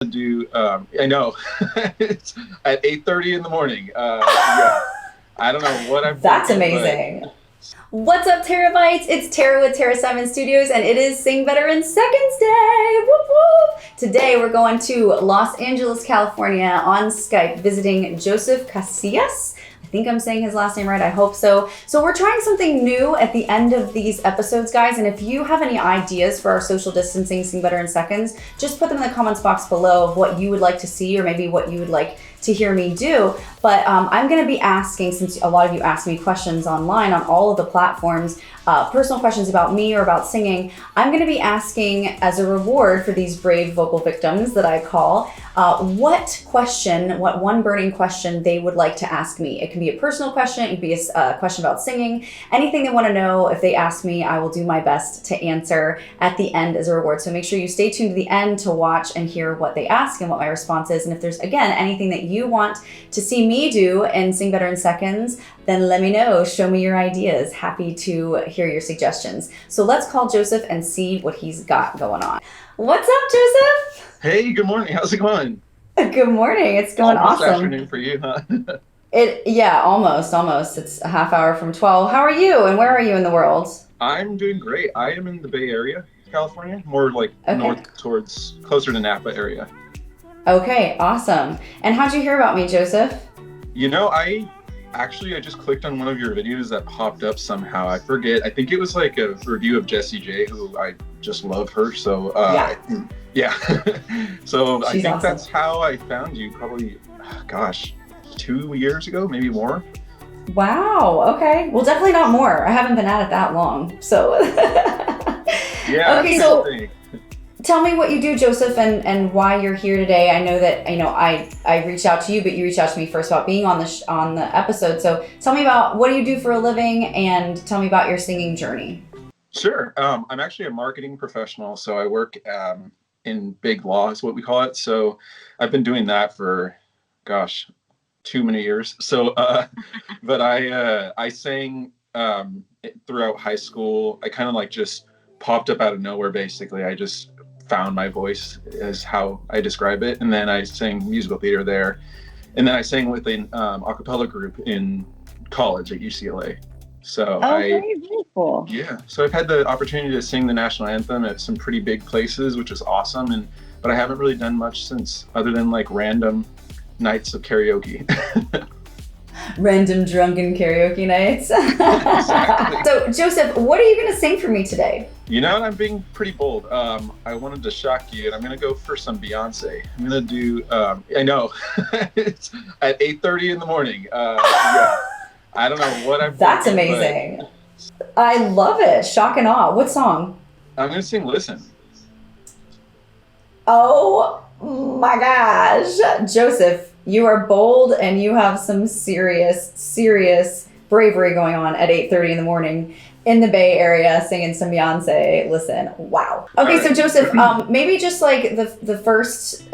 I know it's at 8:30 in the morning. Yeah, I don't know what I'm That's thinking, amazing. What's up, Terabytes? It's Tara with Tara 7 Studios, and it is Sing Better in Seconds Day. Whoop whoop. Today we're going to Los Angeles, California on Skype, visiting Joseph Casillas. I think I'm saying his last name right. I hope so. So we're trying something new at the end of these episodes, guys. And if you have any ideas for our social distancing Sing Better in Seconds, just put them in the comments box below of what you would like to see or maybe what you would like to hear me do. But I'm going to be asking, since a lot of you asked me questions online on all of the platforms, personal questions about me or about singing, I'm going to be asking as a reward for these brave vocal victims that I call, what one burning question they would like to ask me. It can be a personal question, it can be a question about singing, anything they want to know. If they ask me, I will do my best to answer at the end as a reward. So make sure you stay tuned to the end to watch and hear what they ask and what my response is. And if there's, again, anything that you want to see me do and Sing Better in Seconds, then let me know. Show me your ideas. Happy to hear your suggestions. So let's call Joseph and see what he's got going on. What's up, Joseph? Hey, good morning. How's it going? Good morning. It's going Almost awesome. afternoon for you, huh? Almost. It's a half hour from 12. How are you? And where are you in the world? I'm doing great. I am in the Bay Area, California, more like north towards closer to Napa area. Okay, awesome. And how'd you hear about me, Joseph? You know, I just clicked on one of your videos that popped up somehow. I forget. I think it was like a review of Jessie J, who I just love her. So yeah. So I think awesome. That's how I found you. Probably, 2 years ago, maybe more. Wow. Okay. Well, definitely not more. I haven't been at it that long. So. Yeah. Okay. So. Tell me what you do, Joseph, and why you're here today. I know that I reached out to you, but you reached out to me first about being on the episode. So tell me about what do you do for a living, and tell me about your singing journey. Sure. I'm actually a marketing professional, so I work in big law is what we call it. So I've been doing that for, too many years. So, but I sang throughout high school. I kind of like just popped up out of nowhere. Basically, I just found my voice is how I describe it. And then I sang musical theater there. And then I sang with an a cappella group in college at UCLA. So very cool. Yeah. So I've had the opportunity to sing the national anthem at some pretty big places, which is awesome. But I haven't really done much since, other than like random nights of karaoke. Random drunken karaoke nights. Exactly. So Joseph, what are you going to sing for me today? You know, I'm being pretty bold. I wanted to shock you, and I'm going to go for some Beyonce. I'm going to do, I know, it's at 8:30 in the morning. Yeah. I don't know what I'm That's thinking, amazing. I love it. Shock and awe. What song? I'm going to sing Listen. Oh my gosh. Joseph, you are bold and you have some serious bravery going on at 8:30 in the morning in the Bay Area singing some Beyonce. Listen, wow. Okay, All right. So Joseph, maybe just like the first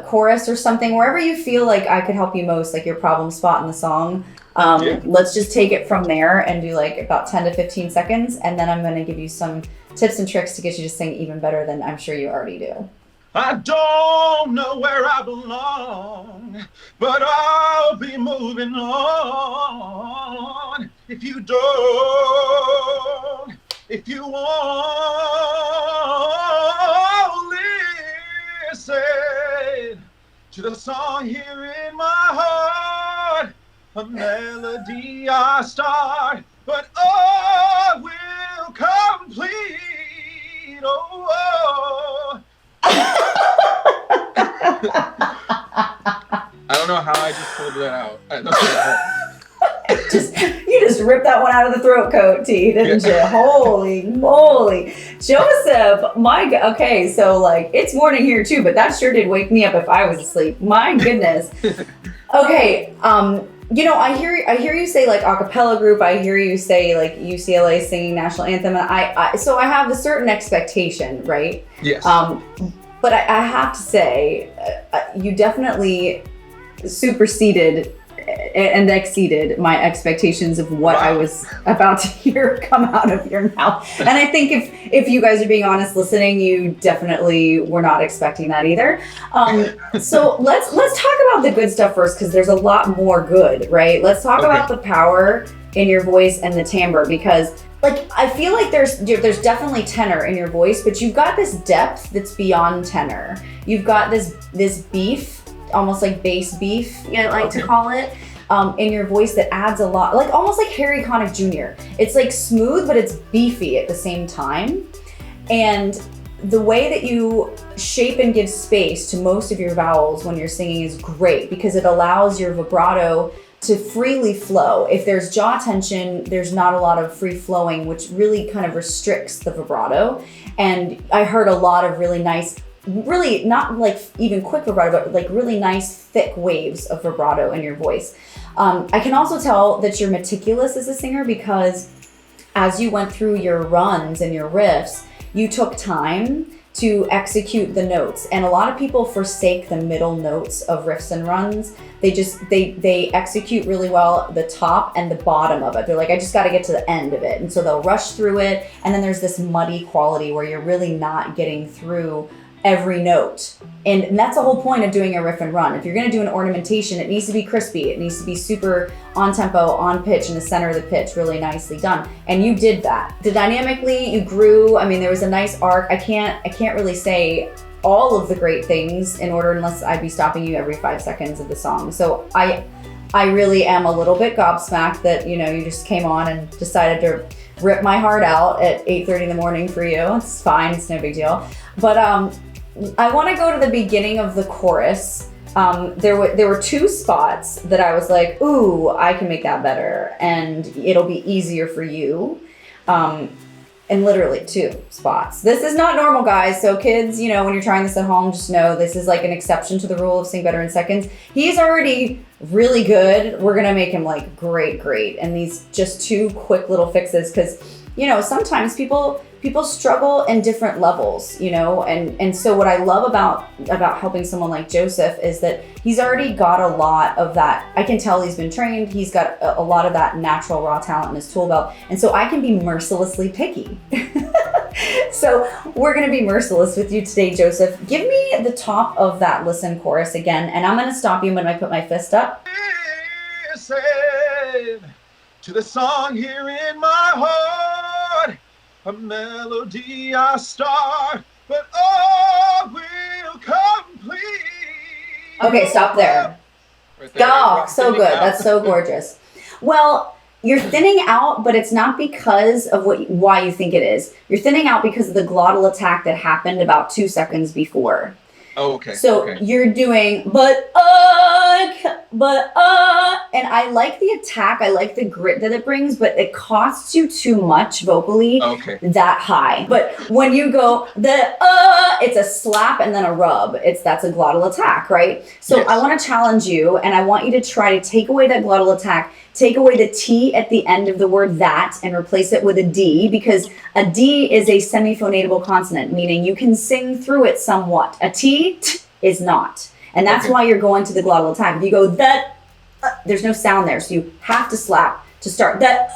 chorus or something, wherever you feel like I could help you most, like your problem spot in the song. Let's just take it from there and do like about 10 to 15 seconds. And then I'm going to give you some tips and tricks to get you to sing even better than I'm sure you already do. I don't know where I belong, but I'll be moving on. If you don't, if you won't listen to the song here in my heart, a melody I start, but I will complete. I don't know how I just pulled that out. I don't know. You just ripped that one out of the throat coat, T, didn't you? Holy moly. Joseph, okay, so like it's morning here too, but that sure did wake me up if I was asleep. My goodness. Okay, I hear you say like a cappella group. I hear you say like UCLA singing national anthem. And so I have a certain expectation, right? Yes. But I have to say, you definitely superseded and exceeded my expectations of what I was about to hear come out of your mouth. And I think if you guys are being honest listening, you definitely were not expecting that either. So let's talk about the good stuff first, because there's a lot more good, right? Let's talk about the power in your voice and the timbre, because like I feel like there's definitely tenor in your voice, but you've got this depth that's beyond tenor. You've got this beef, almost like bass beef, I like to call it, in your voice that adds a lot, like almost like Harry Connick Jr. It's like smooth, but it's beefy at the same time. And the way that you shape and give space to most of your vowels when you're singing is great, because it allows your vibrato to freely flow. If there's jaw tension, there's not a lot of free flowing, which really kind of restricts the vibrato. And I heard a lot of really nice, really not like even quick vibrato, but like really nice thick waves of vibrato in your voice. I can also tell that you're meticulous as a singer, because as you went through your runs and your riffs, you took time to execute the notes. And a lot of people forsake the middle notes of riffs and runs. They execute really well the top and the bottom of it. They're like, I just got to get to the end of it. And so they'll rush through it. And then there's this muddy quality where you're really not getting through every note. And that's the whole point of doing a riff and run. If you're going to do an ornamentation, it needs to be crispy. It needs to be super on tempo, on pitch, in the center of the pitch, really nicely done. And you did that. Dynamically, you grew. I mean, there was a nice arc. I can't really say all of the great things in order, unless I'd be stopping you every 5 seconds of the song. So I really am a little bit gobsmacked that, you just came on and decided to rip my heart out at 8:30 in the morning for you. It's fine. It's no big deal. But I want to go to the beginning of the chorus. There were 2 spots that I was like, ooh, I can make that better, and it'll be easier for you. And literally 2 spots. This is not normal, guys. So kids, when you're trying this at home, just know this is like an exception to the rule of sing better in seconds. He's already really good. We're gonna make him like great. And these just 2 quick little fixes, because sometimes people struggle in different levels, and so what I love about helping someone like Joseph is that he's already got a lot of that. I can tell he's been trained. He's got a lot of that natural raw talent in his tool belt. And so I can be mercilessly picky. So we're going to be merciless with you today, Joseph. Give me the top of that listen chorus again, and I'm going to stop you when I put my fist up. Listen to the song here in my heart. A melody I start, but all will complete. Okay, stop there. Right there. Oh, so good. That's so gorgeous. Well, you're thinning out, but it's not because of why you think it is. You're thinning out because of the glottal attack that happened about 2 seconds before. Oh, okay. So you're doing, and I like the attack. I like the grit that it brings, but it costs you too much vocally that high. But when you go, it's a slap and then a rub. That's a glottal attack, right? So yes. I want to challenge you, and I want you to try to take away that glottal attack, take away the T at the end of the word that, and replace it with a D, because a D is a semiphonatable consonant, meaning you can sing through it somewhat. A T is not. And that's why you're going to the glottal attack. If you go that, there's no sound there. So you have to slap to start that,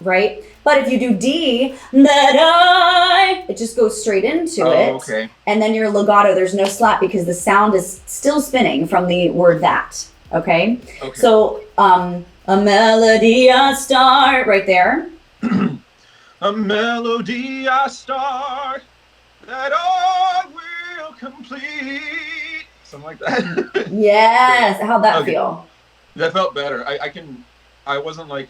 right? But if you do D, it just goes straight into it. Okay. And then your legato, there's no slap because the sound is still spinning from the word that, okay? So, a melody I start, right there. A melody I start, that all will complete. Something like that. Yes. How'd that feel? That felt better. I wasn't like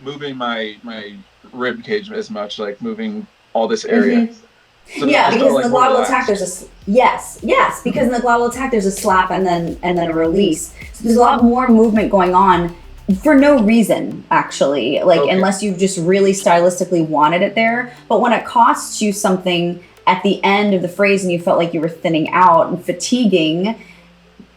moving my rib cage as much, like moving all this area. Mm-hmm. So yeah, because in the glottal attack there's because in the glottal attack there's a slap and then a release. So there's a lot more movement going on for no reason, actually. Unless you just really stylistically wanted it there. But when it costs you something at the end of the phrase and you felt like you were thinning out and fatiguing,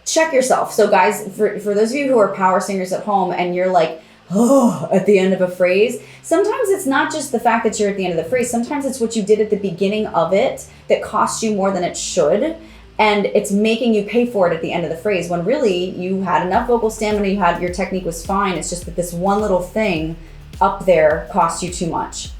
check yourself. So guys, for those of you who are power singers at home and you're like, oh, at the end of a phrase, sometimes it's not just the fact that you're at the end of the phrase. Sometimes it's what you did at the beginning of it that costs you more than it should. and it's making you pay for it at the end of the phrase, when really you had enough vocal stamina, your technique was fine. It's just that this one little thing up there costs you too much.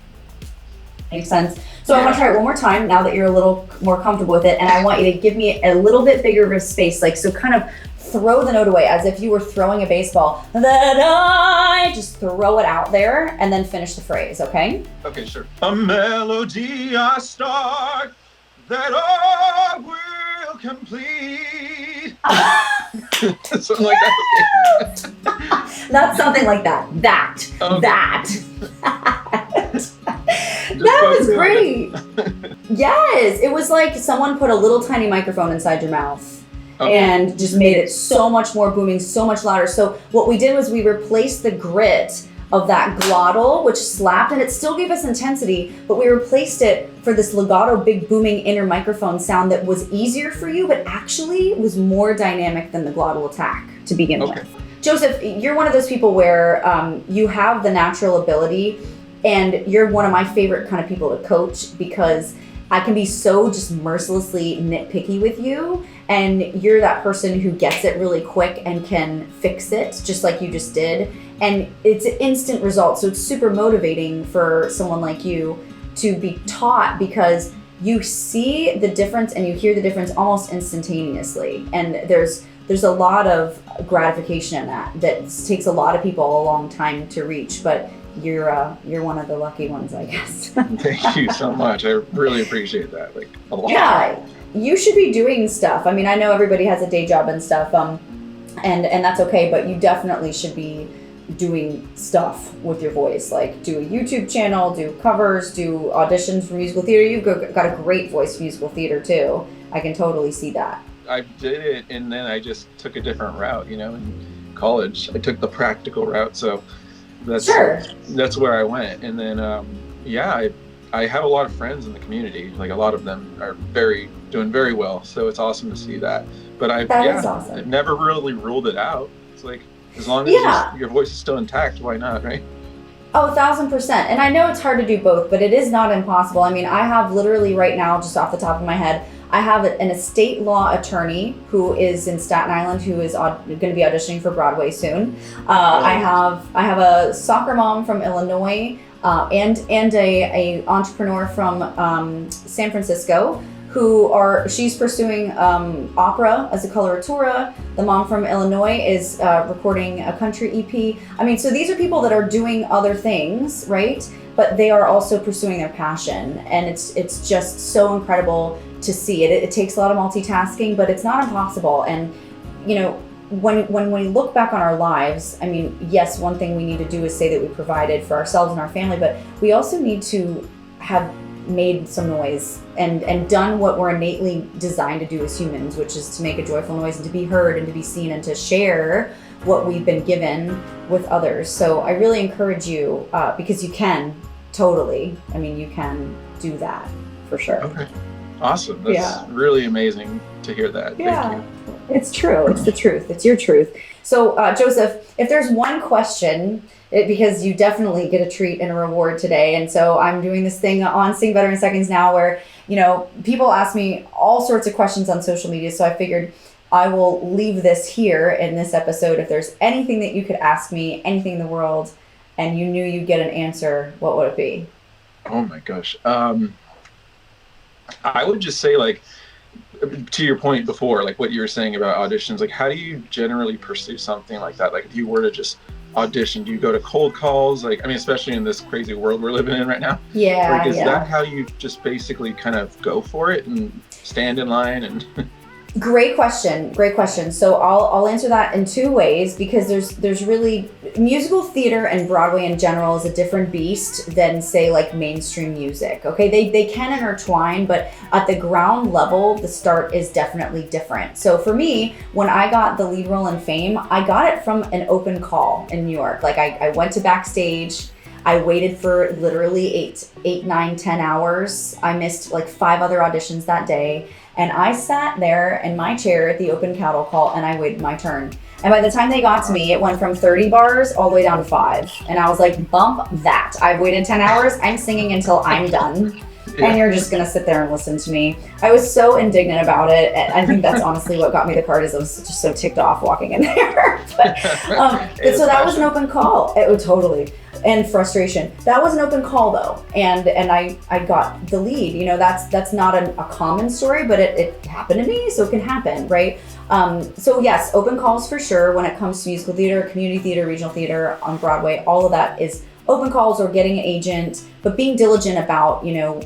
Makes sense? So I want to try it one more time now that you're a little more comfortable with it, and I want you to give me a little bit bigger of a space, like, so kind of throw the note away as if you were throwing a baseball. That I just throw it out there and then finish the phrase, okay? Okay, sure. A melody I start that I will complete. Something like that. That's something like that. That. Okay. That was great. Yes, it was like someone put a little tiny microphone inside your mouth. Okay. And just made it so much more booming, so much louder. So what we did was we replaced the grit of that glottal, which slapped, and it still gave us intensity, but we replaced it for this legato, big booming inner microphone sound that was easier for you, but actually was more dynamic than the glottal attack to begin with. Joseph, you're one of those people where you have the natural ability, and you're one of my favorite kind of people to coach, because I can be so just mercilessly nitpicky with you, and you're that person who gets it really quick and can fix it just like you just did, and it's an instant result. So it's super motivating for someone like you to be taught, because you see the difference and you hear the difference almost instantaneously, and there's a lot of gratification in that takes a lot of people a long time to reach, but you're one of the lucky ones, I guess. Thank you so much. I really appreciate that. Like, a lot. Yeah, you should be doing stuff. I mean, I know everybody has a day job and stuff, and that's okay, but you definitely should be doing stuff with your voice. Like, do a YouTube channel, do covers, do auditions for musical theater. You've got a great voice for musical theater too. I can totally see that. I did it, and then I just took a different route, in college. I took the practical route, so that's where I went. And then I have a lot of friends in the community. Like, a lot of them are doing very well, so it's awesome to see that. But Is awesome. I've never really ruled it out. It's like, as long as your voice is still intact, why not, right? Oh, 1,000%. And I know it's hard to do both, but it is not impossible. I mean, I have literally right now, just off the top of my head, I have an estate law attorney who is in Staten Island, who is going to be auditioning for Broadway soon. I have a soccer mom from Illinois, and a entrepreneur from San Francisco, she's pursuing opera as a coloratura. The mom from Illinois is recording a country EP. I mean, so these are people that are doing other things, right? But they are also pursuing their passion, and it's just so incredible to see it. It takes a lot of multitasking, but it's not impossible. And when we look back on our lives, I mean, yes, one thing we need to do is say that we provided for ourselves and our family, but we also need to have made some noise and done what we're innately designed to do as humans, which is to make a joyful noise and to be heard and to be seen and to share what we've been given with others. So I really encourage you, because you can totally, I mean, you can do that for sure. Okay. Awesome. That's really amazing to hear that. Yeah. Thank you. It's true. It's the truth. It's your truth. So, Joseph, if there's one question, because you definitely get a treat and a reward today, and so I'm doing this thing on Sing Better in Seconds now where, people ask me all sorts of questions on social media, so I figured I will leave this here in this episode. If there's anything that you could ask me, anything in the world, and you knew you'd get an answer, what would it be? Oh my gosh. I would just say, like, to your point before, like what you were saying about auditions, like, how do you generally pursue something like that? Like, if you were to just audition, do you go to cold calls? Like, I mean, especially in this crazy world we're living in right now. Yeah. Like, is that how you just basically kind of go for it and stand in line and... Great question. So I'll answer that in two ways, because there's really, musical theater and Broadway in general is a different beast than, say, like mainstream music. Okay, they can intertwine, but at the ground level, the start is definitely different. So for me, when I got the lead role in Fame, I got it from an open call in New York. Like, I went to backstage. I waited for literally 8, 9, 10 hours. I missed like 5 other auditions that day. And I sat there in my chair at the open cattle call and I waited my turn. And by the time they got to me, it went from 30 bars all the way down to 5. And I was like, bump that. I've waited 10 hours. I'm singing until I'm done. and you're just gonna sit there and listen to me. I was so indignant about it. I think that's honestly what got me the card, is I was just so ticked off walking in there. but so that was an open call. It would totally. And frustration. That was an open call though, and I got the lead. You know, that's not a common story, but it happened to me, so it can happen, right? So yes, open calls for sure when it comes to musical theater, community theater, regional theater on Broadway. All of that is open calls or getting an agent, but being diligent about, you know,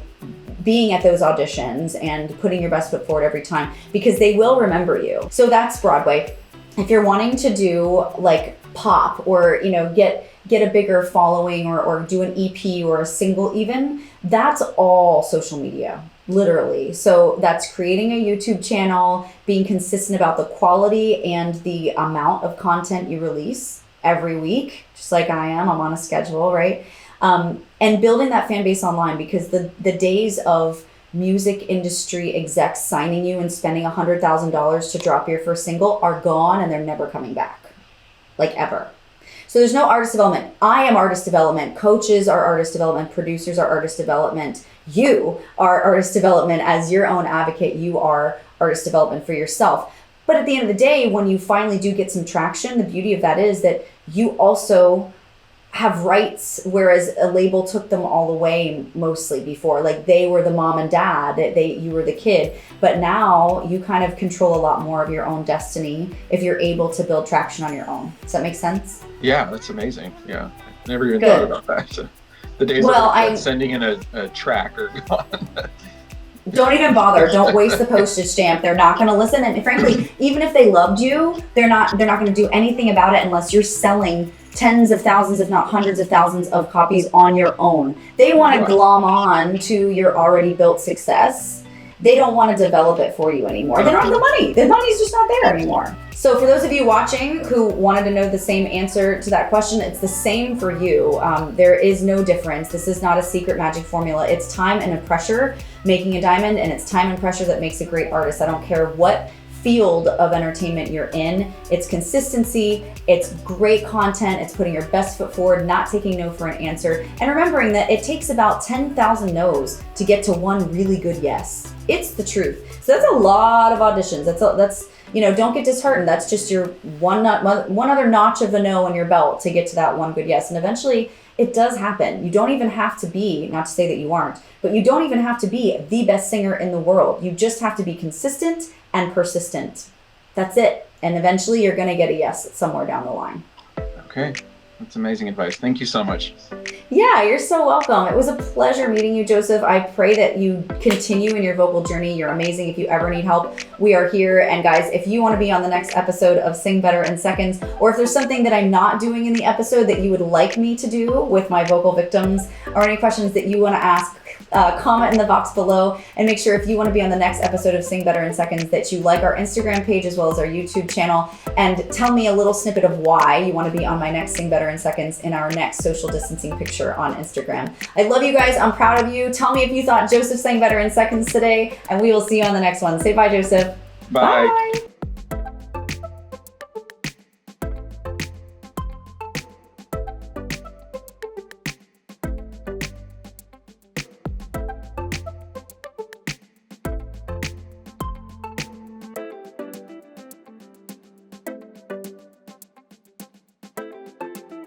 being at those auditions and putting your best foot forward every time, because they will remember you. So that's Broadway. If you're wanting to do like pop, or, you know, get a bigger following, or do an EP or a single even, that's all social media, literally. So that's creating a YouTube channel, being consistent about the quality and the amount of content you release every week, just like I am. I'm on a schedule, right? And building that fan base online, because the days of music industry execs signing you and spending $100,000 to drop your first single are gone, and they're never coming back, like ever. So there's no artist development. I am artist development. Coaches are artist development. Producers are artist development. You are artist development as your own advocate. You are artist development for yourself. But at the end of the day, when you finally do get some traction, the beauty of that is that you also have rights, whereas a label took them all away mostly before. Like, they were the mom and dad, you were the kid. But now you kind of control a lot more of your own destiny if you're able to build traction on your own. Does that make sense? Yeah, that's amazing. Yeah, never even thought about that. So the days of sending in a track are gone. Don't even bother. Don't waste the postage stamp. They're not going to listen. And frankly, even if they loved you, they're not going to do anything about it unless you're selling tens of thousands, if not hundreds of thousands of copies on your own. They want to glom on to your already built success. They don't want to develop it for you anymore. They don't have the money. The money's just not there anymore. So for those of you watching who wanted to know the same answer to that question, it's the same for you. There is no difference. This is not a secret magic formula. It's time and pressure making a diamond, and it's time and pressure that makes a great artist. I don't care what field of entertainment you're in. It's consistency, it's great content, it's putting your best foot forward, not taking no for an answer, and remembering that it takes about 10,000 no's to get to one really good yes. It's the truth. So that's a lot of auditions. That's you know, don't get disheartened. That's just your one other notch of a no on your belt to get to that one good yes. And eventually it does happen. You don't even have to be, not to say that you aren't, but you don't even have to be the best singer in the world. You just have to be consistent and persistent. That's it. And eventually you're going to get a yes somewhere down the line. Okay. That's amazing advice. Thank you so much. Yeah, you're so welcome. It was a pleasure meeting you, Joseph. I pray that you continue in your vocal journey. You're amazing. If you ever need help, we are here. And guys, if you want to be on the next episode of Sing Better in Seconds, or if there's something that I'm not doing in the episode that you would like me to do with my vocal victims, or any questions that you want to ask, comment in the box below. And make sure, if you want to be on the next episode of Sing Better in Seconds, that you like our Instagram page as well as our YouTube channel, and tell me a little snippet of why you want to be on my next Sing Better in Seconds in our next social distancing picture on Instagram. I love you guys. I'm proud of you. Tell me if you thought Joseph sang better in seconds today, and we will see you on the next one. Say bye, Joseph. Bye. Bye.